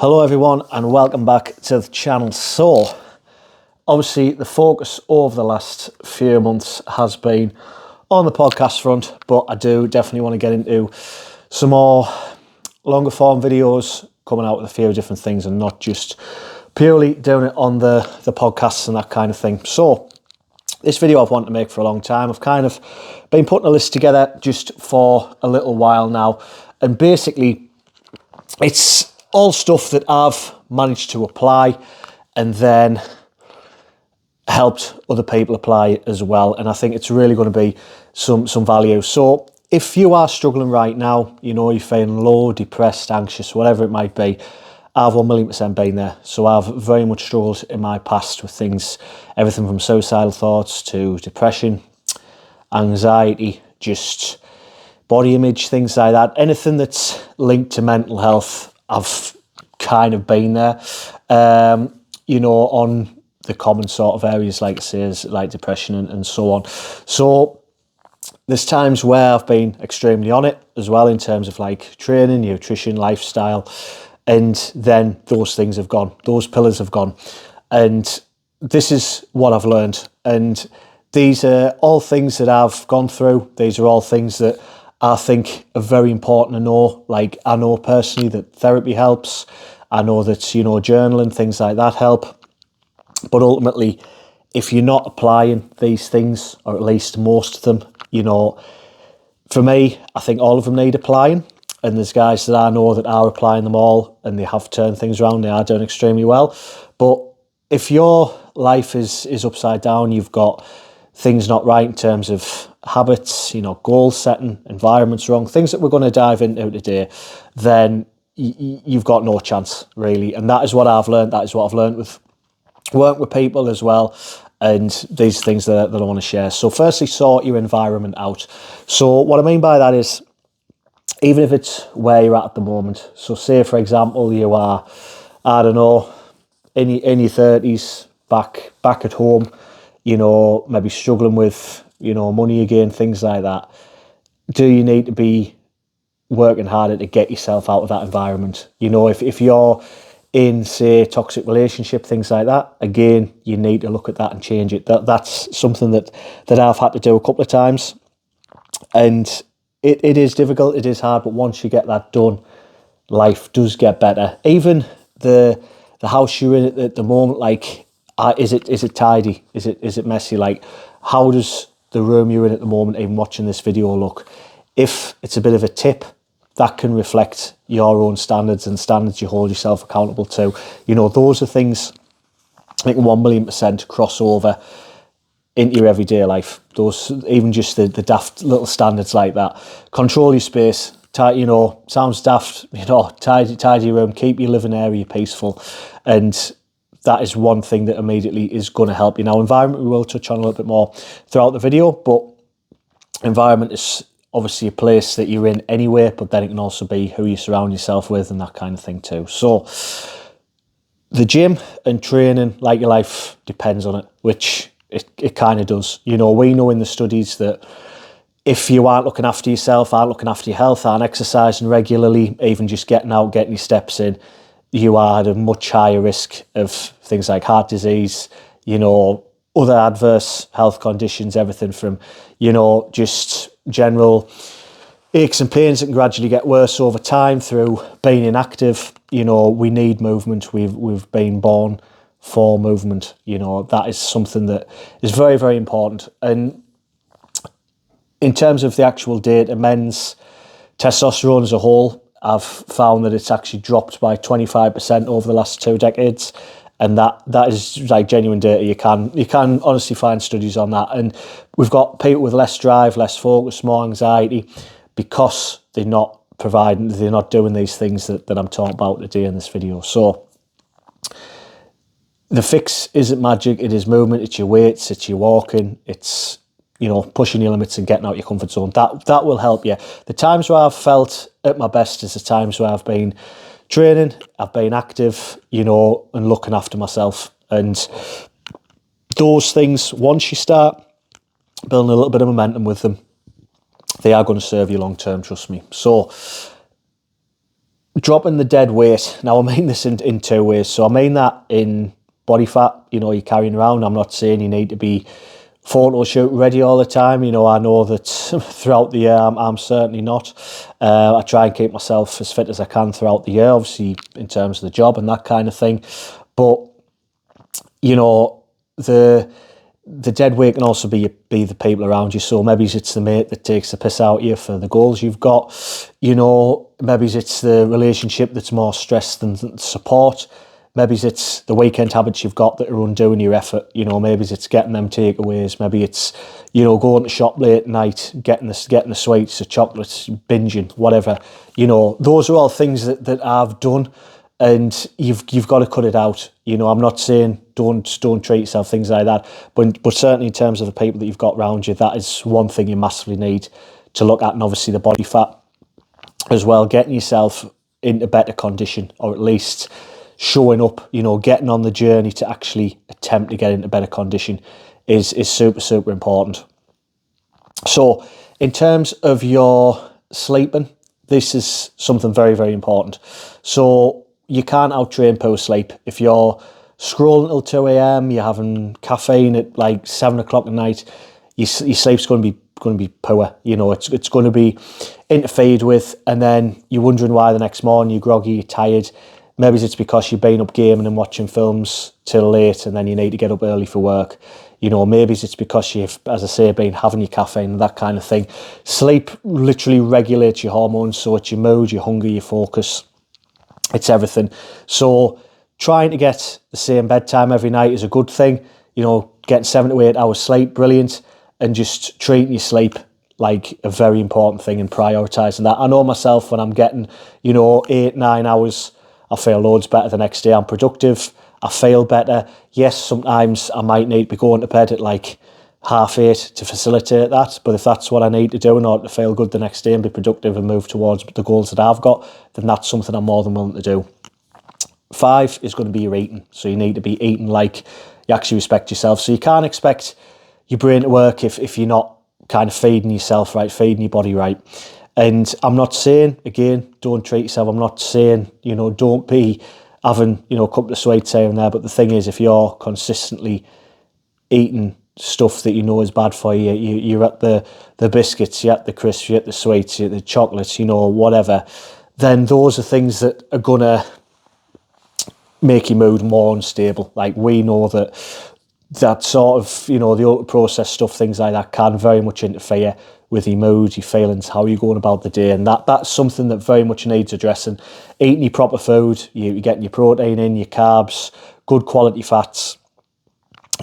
Hello everyone and welcome back to the channel. So obviously the focus over the last few months has been on the podcast front, but I do definitely want to get into some more longer form videos, coming out with a few different things and not just purely doing it on the podcasts and that kind of thing. So this video I've wanted to make for a long time. I've kind of been putting a list together just for a little while now, and basically it's all stuff that I've managed to apply and then helped other people apply as well. And I think it's really going to be some value. So if you are struggling right now, you know, you're feeling low, depressed, anxious, whatever it might be, I've 1,000,000% been there. So I've very much struggled in my past with things, everything from suicidal thoughts to depression, anxiety, just body image, things like that. Anything that's linked to mental health, I've kind of been there, you know, on the common sort of areas like like depression and so on. So there's times where I've been extremely on it as well in terms of like training, nutrition, lifestyle, and then those things have gone, those pillars have gone. And this is what I've learned. And these are all things that I've gone through. These are all things that I think are very important to know. Like, I know personally that therapy helps. I know that, you know, journaling, things like that help. But ultimately, if you're not applying these things, or at least most of them, you know, for me, I think all of them need applying. And there's guys that I know that are applying them all and they have turned things around. They are doing extremely well. But if your life is upside down, you've got things not right in terms of habits, you know, goal setting, environment's wrong, things that we're going to dive into today, then you've got no chance, really. And that is what I've learned. That is what I've learned with work with people as well. And these things that I want to share. So firstly, sort your environment out. So what I mean by that is, even if it's where you're at the moment. So say, for example, you are, I don't know, in your 30s, back at home, you know, maybe struggling with, you know, money again, things like that. Do you need to be working harder to get yourself out of that environment? You know, if you're in, say, toxic relationship, things like that, again, you need to look at that and change it. That's something that I've had to do a couple of times. And it is difficult, it is hard, but once you get that done, life does get better. Even the house you're in at the moment, like, is it tidy? Is it messy? Like, how does the room you're in at the moment, even watching this video, look? If it's a bit of a tip, that can reflect your own standards and standards you hold yourself accountable to. You know, those are things I think 1,000,000% cross over into your everyday life. Those, even just the daft little standards like that. Control your space. You know, sounds daft, you know, tidy your room, keep your living area peaceful. And that is one thing that immediately is going to help you. Now, environment we will touch on a little bit more throughout the video, but environment is obviously a place that you're in anyway, but then it can also be who you surround yourself with and that kind of thing too. So the gym and training, like your life, depends on it, which it kind of does. You know, we know in the studies that if you aren't looking after yourself, aren't looking after your health, aren't exercising regularly, even just getting out, getting your steps in, you are at a much higher risk of things like heart disease, you know, other adverse health conditions, everything from, you know, just general aches and pains that can gradually get worse over time through being inactive. You know, we need movement. We've been born for movement. You know, that is something that is very, very important. And in terms of the actual data, men's testosterone as a whole, I've found that it's actually dropped by 25% over the last 2 decades. And that is like genuine data. You can honestly find studies on that. And we've got people with less drive, less focus, more anxiety, because they're not doing these things that I'm talking about today in this video. So the fix isn't magic, it is movement, it's your weights, it's your walking, it's, you know, pushing your limits and getting out your comfort zone. That will help you. The times where I've felt at my best is the times where I've been training, I've been active, you know, and looking after myself. And those things, once you start building a little bit of momentum with them, they are going to serve you long term, trust me. So dropping the dead weight. Now, I mean this in two ways. So I mean that in body fat, you're carrying around. I'm not saying you need to be photo shoot ready all the time. I know that throughout the year, I'm certainly not. I try and keep myself as fit as I can throughout the year, obviously in terms of the job and that kind of thing. But, the dead weight can also be the people around you. So maybe it's the mate that takes the piss out of you for the goals you've got. Maybe it's the relationship that's more stress than support. Maybe it's the weekend habits you've got that are undoing your effort. Maybe it's getting them takeaways. Maybe it's, going to shop late at night, getting the sweets, the chocolates, binging, whatever. Those are all things that I've done, and you've got to cut it out. I'm not saying don't treat yourself, things like that, but certainly in terms of the people that you've got around you, that is one thing you massively need to look at, and obviously the body fat as well, getting yourself into better condition, or at least showing up, getting on the journey to actually attempt to get into better condition is super, super important. So in terms of your sleeping, this is something very, very important. So you can't out-train poor sleep. If you're scrolling till 2 a.m, you're having caffeine at like 7 o'clock at night, your sleep's going to be poor. It's going to be interfered with, and then you're wondering why the next morning you're groggy, you're tired. Maybe it's because you've been up gaming and watching films till late, and then you need to get up early for work. Maybe it's because you've, as I say, been having your caffeine and that kind of thing. Sleep literally regulates your hormones, so it's your mood, your hunger, your focus. It's everything. So trying to get the same bedtime every night is a good thing. Getting 7 to 8 hours sleep, brilliant. And just treating your sleep like a very important thing and prioritising that. I know myself, when I'm getting, 8, 9 hours, I feel loads better the next day. I'm productive. I feel better. Yes, sometimes I might need to be going to bed at like 8:30 to facilitate that. But if that's what I need to do in order to feel good the next day and be productive and move towards the goals that I've got, then that's something I'm more than willing to do. 5 is going to be your eating. So you need to be eating like you actually respect yourself. So you can't expect your brain to work if you're not kind of feeding yourself right, feeding your body right. And I'm not saying, again, don't treat yourself. I'm not saying, don't be having, a couple of sweets here and there. But the thing is, if you're consistently eating stuff that you know is bad for you, you're at the biscuits, you're at the crisps, you're at the sweets, you're at the chocolates, whatever, then those are things that are going to make your mood more unstable. Like, we know that sort of, the ultra-processed stuff, things like that, can very much interfere with your mood, your feelings, how you're going about the day. And that's something that very much needs addressing. Eating your proper food, you're getting your protein in, your carbs, good quality fats,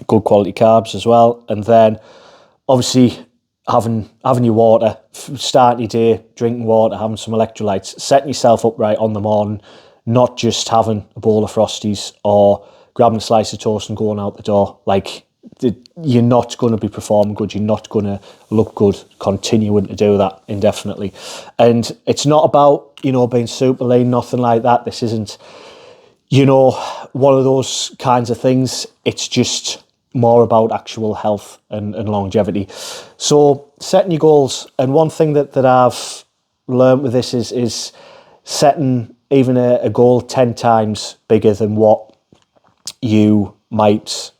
good quality carbs as well. And then, obviously, having your water, starting your day, drinking water, having some electrolytes, setting yourself up right on the morning, not just having a bowl of Frosties or grabbing a slice of toast and going out the door. Like, you're not going to be performing good. You're not going to look good continuing to do that indefinitely. And it's not about, being super lean, nothing like that. This isn't, one of those kinds of things. It's just more about actual health and longevity. So setting your goals. And one thing that I've learned with this is setting even a goal 10 times bigger than what you might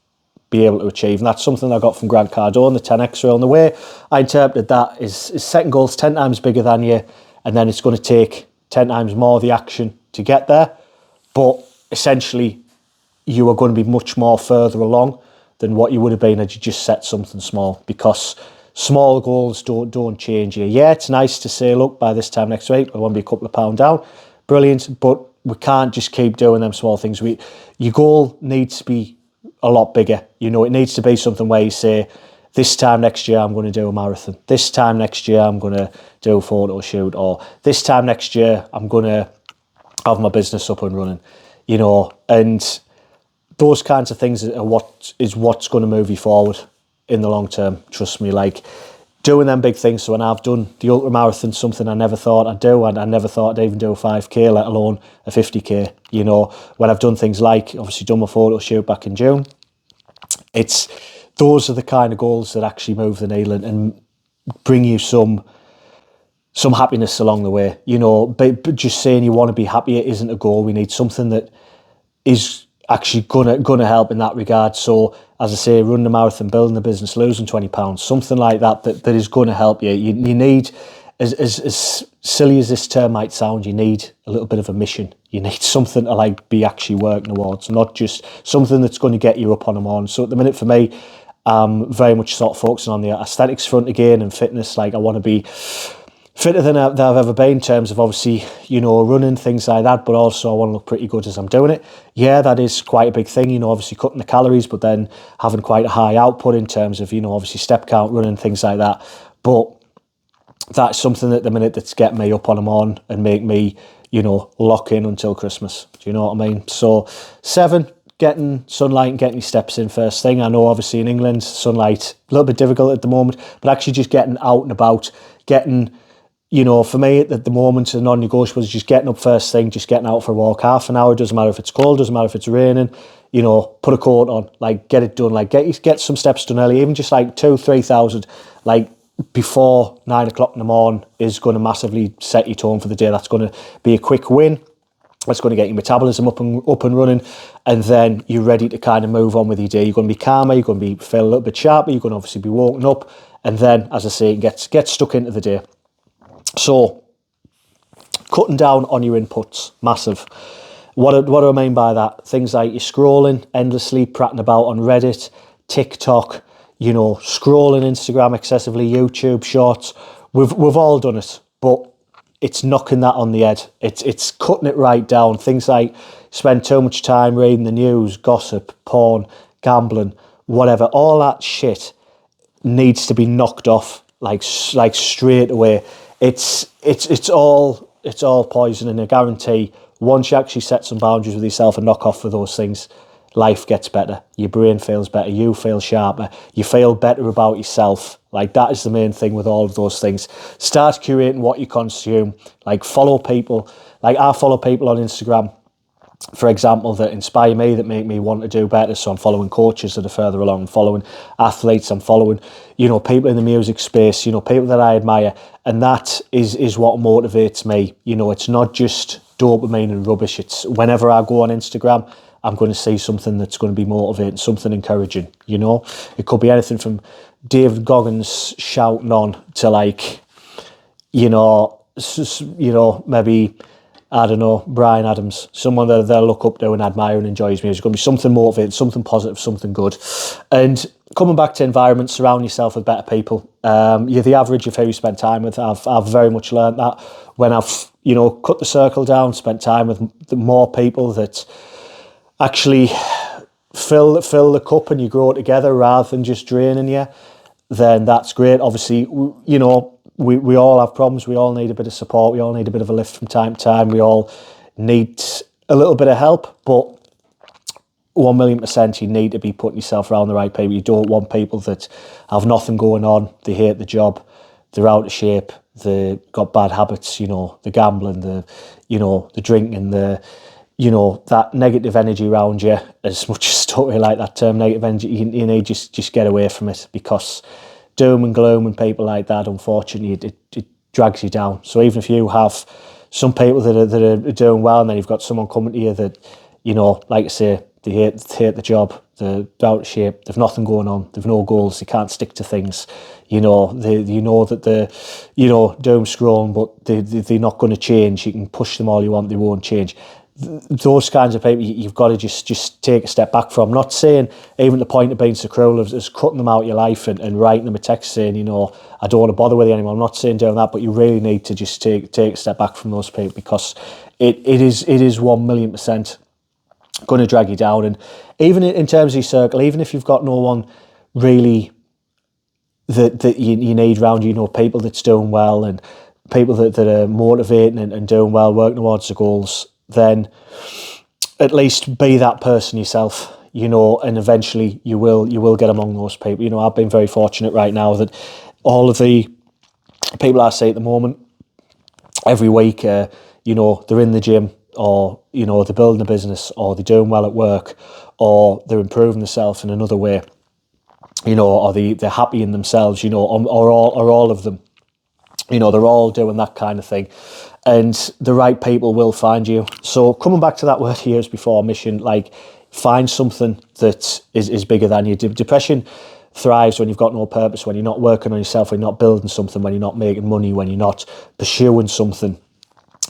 be able to achieve. And that's something I got from Grant Cardone, the 10X rule. And the way I interpreted that is setting goals 10 times bigger than you, and then it's going to take 10 times more of the action to get there. But essentially, you are going to be much more further along than what you would have been had you just set something small, because small goals don't change you. Yeah, it's nice to say, look, by this time next week, I want to be a couple of pounds down. Brilliant, but we can't just keep doing them small things. Your goal needs to be a lot bigger. It needs to be something where you say, this time next year I'm going to do a marathon. This time next year I'm going to do a photo shoot. Or this time next year I'm going to have my business up and running. And those kinds of things are what's going to move you forward in the long term. Trust me, like doing them big things. So when I've done the ultra marathon, something I never thought I'd do, and I never thought I'd even do a 5k, let alone a 50k. When I've done things like, obviously done my photo shoot back in June, those are the kind of goals that actually move the needle and bring you some some happiness along the way, you know. But just saying you want to be happier isn't a goal. We need something that is actually gonna help in that regard. So as I say, running a marathon, building a business, losing £20, something like that that is going to help you. You need, as silly as this term might sound, you need a little bit of a mission. You need something to like be actually working towards, not just something that's going to get you up on a morning. So at the minute for me, I'm very much sort of focusing on the aesthetics front again and fitness. Like I want to be fitter than I've ever been in terms of obviously, you know, running, things like that, but also I want to look pretty good as I'm doing it. Yeah, that is quite a big thing, you know, obviously cutting the calories, but then having quite a high output in terms of, you know, obviously step count, running, things like that. But that's something at the minute that's getting me up on a morning and make me, you know, lock in until Christmas. Do you know what I mean? So 7, getting sunlight and getting your steps in first thing. I know obviously in England, sunlight a little bit difficult at the moment, but actually just getting out and about, getting, you know, for me at the moment, the non-negotiable is just getting up first thing, just getting out for a walk, half an hour, doesn't matter if it's cold, doesn't matter if it's raining, you know, put a coat on, like get it done, like get some steps done early, even just like 2,000-3,000, like before 9 o'clock in the morning is going to massively set your tone for the day. That's going to be a quick win. That's going to get your metabolism up and running, and then you're ready to kind of move on with your day. You're going to be calmer, you're going to feel a little bit sharper, you're going to obviously be woken up, and then, as I say, get stuck into the day. So, cutting down on your inputs, massive. What do I mean by that? Things like you're scrolling endlessly, prattling about on Reddit, TikTok, you know, scrolling Instagram excessively, YouTube Shorts. We've all done it, but it's knocking that on the head. It's cutting it right down. Things like spend too much time reading the news, gossip, porn, gambling, whatever. All that shit needs to be knocked off like straight away. It's all poison, and I guarantee once you actually set some boundaries with yourself and knock off for those things, life gets better. Your brain feels better. You feel sharper. You feel better about yourself. Like that is the main thing with all of those things. Start curating what you consume. Like follow people. Like I follow people on Instagram, for example, that inspire me, that make me want to do better. So I'm following coaches that are further along. I'm following athletes. I'm following, you know, people in the music space, you know, people that I admire. And that is what motivates me. You know, it's not just dopamine and rubbish. It's whenever I go on Instagram, I'm going to see something that's going to be motivating, something encouraging, you know. It could be anything from David Goggins shouting on to like, you know, maybe, I don't know, Brian Adams, someone that they'll look up to and admire and enjoy his music. It's going to be something motivating, something positive, something good. And coming back to environment, surround yourself with better people. You're the average of who you spend time with. I've very much learned that when I've, you know, cut the circle down, spent time with the more people that actually fill the cup and you grow together rather than just draining you, then that's great. Obviously, you know, we all have problems. We all need a bit of support. We all need a bit of a lift from time to time. We all need a little bit of help, but 1,000,000% you need to be putting yourself around the right people. You don't want people that have nothing going on. They hate the job. They're out of shape. They've got bad habits, you know, the gambling, the drinking, you know, that negative energy around you. As much as I don't really like that term, negative energy, you need just get away from it, because doom and gloom and people like that, unfortunately, it drags you down. So even if you have some people that are doing well, and then you've got someone coming to you that, you know, like I say, they hate the job, they're out of shape, they've nothing going on, they've no goals, they can't stick to things, you know that they're, you know, doom scrolling, but they're not going to change. You can push them all you want, they won't change. Those kinds of people you've got to just take a step back from. Not saying even the point of being so cruel is cutting them out of your life and writing them a text saying, you know, I don't want to bother with you anymore. I'm not saying doing that, but you really need to just take a step back from those people, because it is 1,000,000% going to drag you down. And even in terms of your circle, even if you've got no one really that you need around you know, people that's doing well and people that are motivating and doing well, working towards the goals, then at least be that person yourself, you know, and eventually you will get among those people. You know, I've been very fortunate right now that all of the people I see at the moment, every week, you know, they're in the gym, or, you know, they're building a business, or they're doing well at work, or they're improving themselves in another way, you know, or they're happy in themselves, you know, or all of them. You know, they're all doing that kind of thing, and the right people will find you. So coming back to that word he used before, mission, like find something that is bigger than you. Depression thrives when you've got no purpose, when you're not working on yourself, when you're not building something, when you're not making money, when you're not pursuing something.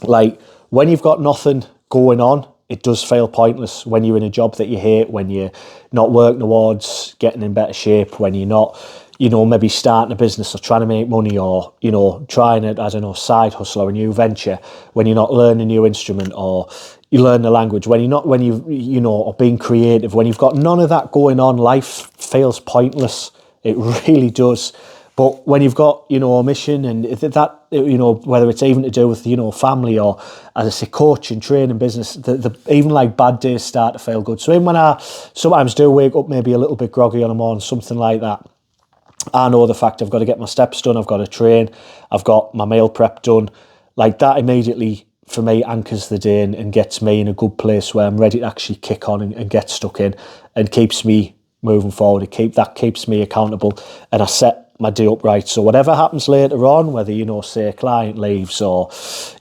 Like when you've got nothing going on, it does feel pointless. When you're in a job that you hate, when you're not working towards getting in better shape, when you're not, you know, maybe starting a business or trying to make money, or, you know, trying a, I don't know, side hustle or a new venture, when you're not learning a new instrument or you learn the language, when you're not, when you know, or being creative, when you've got none of that going on, life feels pointless. It really does. But when you've got, you know, a mission, and that, you know, whether it's even to do with, you know, family or, as I say, coaching, training, business, even like bad days start to feel good. So even when I sometimes do wake up maybe a little bit groggy on a morning, something like that, I know the fact I've got to get my steps done, I've got to train, I've got my meal prep done. Like that immediately, for me, anchors the day and gets me in a good place where I'm ready to actually kick on and get stuck in, and keeps me moving forward. That keeps me accountable, and I set my day up right. So whatever happens later on, whether, you know, say a client leaves, or,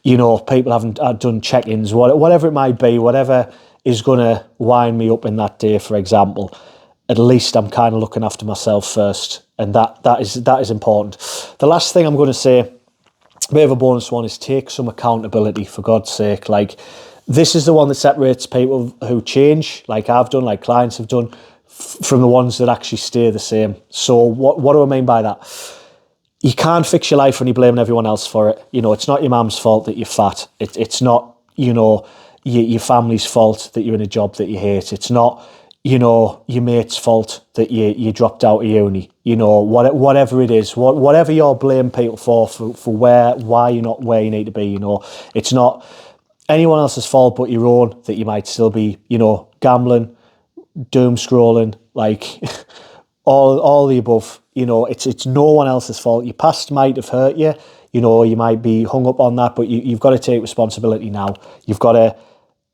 you know, people haven't done check-ins, whatever it might be, whatever is going to wind me up in that day, for example, at least I'm kind of looking after myself first, and that is important. The last thing I'm going to say, a bit of a bonus one, is take some accountability, for God's sake. Like, this is the one that separates people who change, like I've done, like clients have done, from the ones that actually stay the same. So what do I mean by that? You can't fix your life when you're blaming everyone else for it. You know, it's not your mum's fault that you're fat. It's not, you know, your family's fault that you're in a job that you hate. It's not, you know, your mate's fault that you dropped out of uni. You know, whatever it is, whatever you're blaming people for why you're not where you need to be. You know, it's not anyone else's fault but your own that you might still be, you know, gambling, doom scrolling, like all the above. You know, it's no one else's fault. Your past might have hurt you. You know, you might be hung up on that, but you've got to take responsibility now. You've got to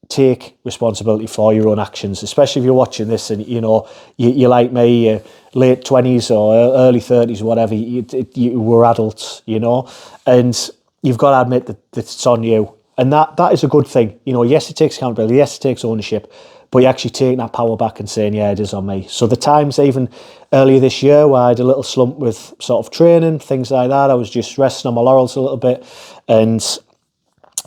take responsibility for your own actions, especially if you're watching this and, you know, you're like me, late 20s or early 30s, whatever, you were adults, you know, and you've got to admit that it's on you. And that is a good thing. You know, yes, it takes accountability, yes, it takes ownership, but you're actually taking that power back and saying, yeah, it is on me. So the times even earlier this year where I had a little slump with sort of training, things like that, I was just resting on my laurels a little bit, and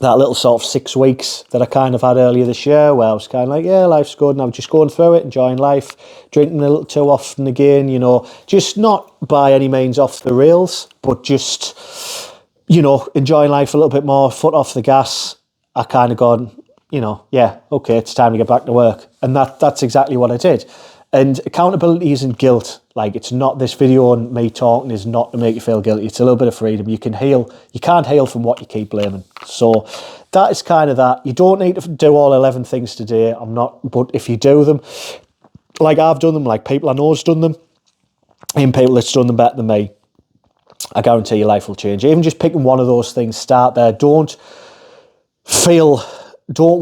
that little sort of 6 weeks that I kind of had earlier this year where I was kind of like, yeah, life's good, and I'm just going through it, enjoying life, drinking a little too often again, you know, just not by any means off the rails, but just, you know, enjoying life a little bit more, foot off the gas. I kind of gone, you know, yeah, okay, it's time to get back to work. And that's exactly what I did. And accountability isn't guilt. Like, it's not, this video and me talking is not to make you feel guilty. It's a little bit of freedom. You can heal. You can't heal from what you keep blaming. So that is kind of that. You don't need to do all 11 things today. But if you do them, like I've done them, like people I know has done them, and people that's done them better than me, I guarantee your life will change. Even just picking one of those things, start there. Don't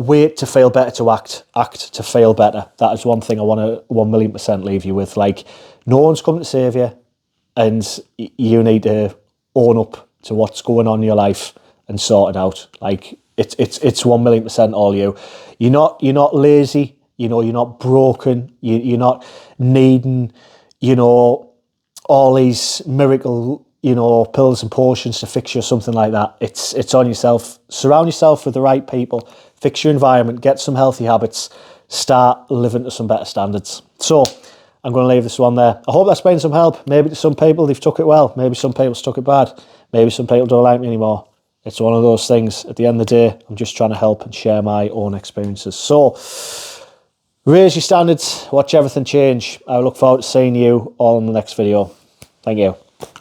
wait to feel better to act to feel better. That is one thing I want to 1,000,000% leave you with. Like, no one's coming to save you, and you need to own up to what's going on in your life and sort it out. Like, it's 1,000,000% all you. You're not lazy, you know, you're not broken, you're not needing, you know, all these miracle, you know, pills and potions to fix you or something like that. It's on yourself. Surround yourself with the right people, fix your environment, get some healthy habits, start living to some better standards. So I'm going to leave this one there. I hope that's been some help. Maybe to some people they've took it well, maybe some people took it bad, maybe some people don't like me anymore. It's one of those things. At the end of the day, I'm just trying to help and share my own experiences. So raise your standards, watch everything change. I look forward to seeing you all in the next video. Thank you.